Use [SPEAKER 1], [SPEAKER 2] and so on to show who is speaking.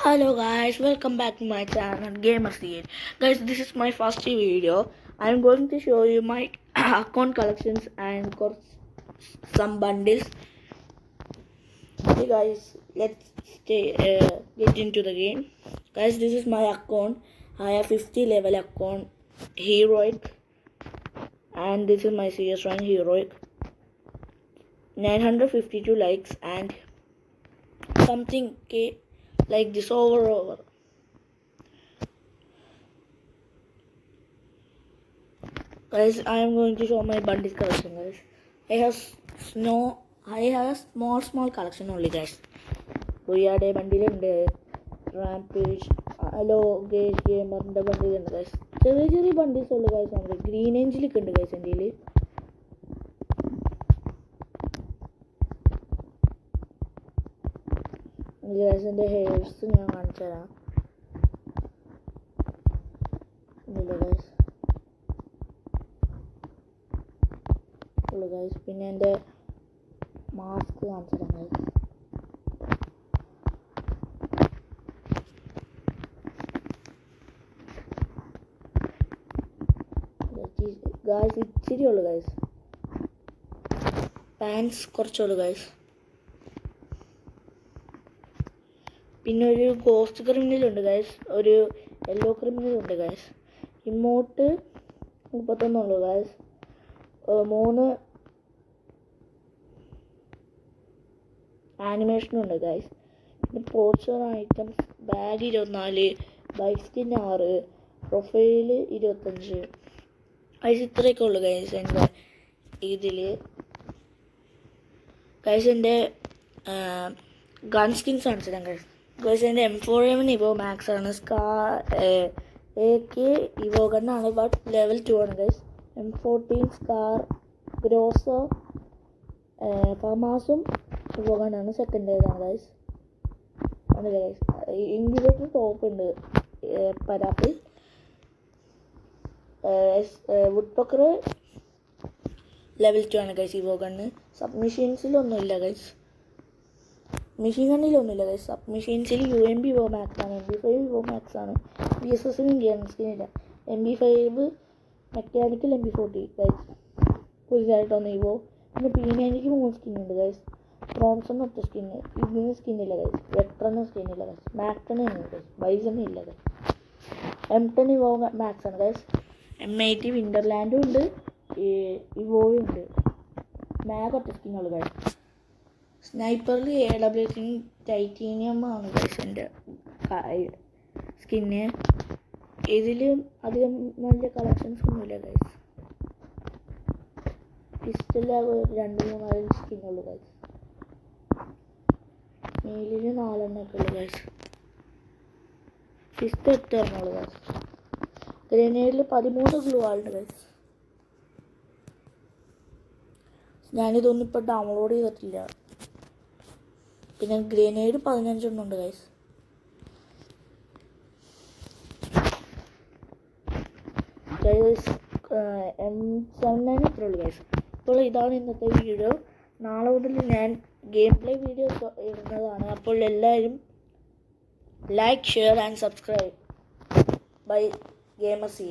[SPEAKER 1] Hello guys, welcome back to my channel Gamerscene. Guys, this is my first video. I am going to show you my account collections and some bundles. Okay guys, let's get into the game. Guys, this is my account. I have 50 level account heroic, and this is my CS rank heroic. 952 likes and something like this over. Guys, I am going to show my bundle collection, guys. I have small collection only, guys. Boyade bundle and Rampage, Hello Gage Gamer and the bundle and guys. Cherry bundles only, guys. On Green Angel guys and daily. Guys, and the hairs guys. Guys, pin and the mask guys. Guys, it's guys. Pants guys. പിന്നെ ഒരു ghost criminal ഉണ്ട് guys, ഒരു yellow criminal ഉണ്ട് guys. Emote 31 ഉള്ളൂ guys. 3 ആനിമേഷനുണ്ട് guys. പിന്നെ പോർച്ചർ items bag 24, bike skin 6, profile 25 guys. ഇത്രയൊക്കെ ഉള്ളു ഗൈസ് എൻ്റെ ഇതിൽ. ഗൈസ് എൻ്റെ ഗൺ സ്കിൻസ് കാണിച്ചു തരാം ഗൈസ്. എൻ്റെ M4A1 ഇവോ മാക്സ് ആണ്. AK ഇവോ ഗണ്ണാണ്, ബട്ട് ലെവൽ 2 ആണ് ഗൈസ്. M14 സ്കാർ ഗ്രോസോ ഫമാസും ഇവോ ഗണ്ണാണ്. സെക്കൻഡ് ഏതാണ് ഗൈസ്. ആണ് ഗൈസ്. ഇൻക്യുബേറ്റർ ടോപ്പ് ഉണ്ട് പരാപ്പിൽ. വുഡ്പക്കർ ലെവൽ 2 ആണ് ഗൈസ് ഇവോ ഗണ്ണ്. സബ് മെഷീൻസിലൊന്നുമില്ല ഗൈസ്. മെഷീൻ ഗണ്ണിലൊന്നുമില്ല ഗൈസ്. സബ് മെഷീൻസിൽ UMP ഇവോ മാക്സ് ആണ്, MP5 ഇവോ മാക്സ് ആണ്. BSSന് ഗൺ സ്കിന്നില്ല. MP5 മെക്കാനിക്കൽ MP40 ഗൈസ് പുതിയതായിട്ടൊന്ന് ഇവോ. പിന്നെ P90ക്ക് 3 സ്കിന്നുണ്ട് ഗൈസ്. റോംസൺ ഒറ്റ സ്കിന്ന്. ഇതിന് സ്കിന്നില്ല ഗൈസ്. വെക്ടറിന് സ്കിന്നില്ല ഗൈസ്. മാക്ടന് ഉണ്ട് ഗൈസ്. ബൈസണ് ഇല്ല ഗൈസ്. M10 ഇവോ മാക്സ് ആണ് ഗൈസ്. M80 വിൻ്റർലാൻഡും ഉണ്ട്, ഇവോയും ഉണ്ട്. മാഗ് ഒറ്റ സ്കിന്നുള്ളൂ ഗൈസ്. സ്നൈപ്പറിൽ AWP ടൈറ്റീനിയം ആണ് ഗൈസ് എൻ്റെ സ്കിന്ന്. ഇതിൽ അധികം നല്ല കളക്ഷൻസ് ഒന്നുമില്ല ഗൈസ്. പിസ്റ്റലാകെ 2-3 സ്കിന്നുള്ളൂ ഗൈസ്. മെയിലിൽ 4 ഒക്കെ ഉള്ളു ഗൈസ്. ഫിസ്റ്റ് 8 ഉള്ളു ഗൈസ്. ഗ്രനേഡിൽ 13 ഗ്ലൂ ആളുണ്ട് ഗൈസ്. ഞാനിതൊന്നും ഇപ്പോൾ ഡൗൺലോഡ് ചെയ്തിട്ടില്ല. പിന്നെ ഗ്രനേഡ് 15 ഉണ്ട് ഗൈസ്. M79 ഇത്രേ ഉള്ളൂ ഗൈസ്. അപ്പോൾ ഇതാണ് ഇന്നത്തെ വീഡിയോ. നാളെ മുതൽ ഞാൻ ഗെയിം പ്ലേ വീഡിയോ ഇടുന്നതാണ്. അപ്പോൾ എല്ലാവരും like, share and subscribe bye ഗെയിമർസീൻ.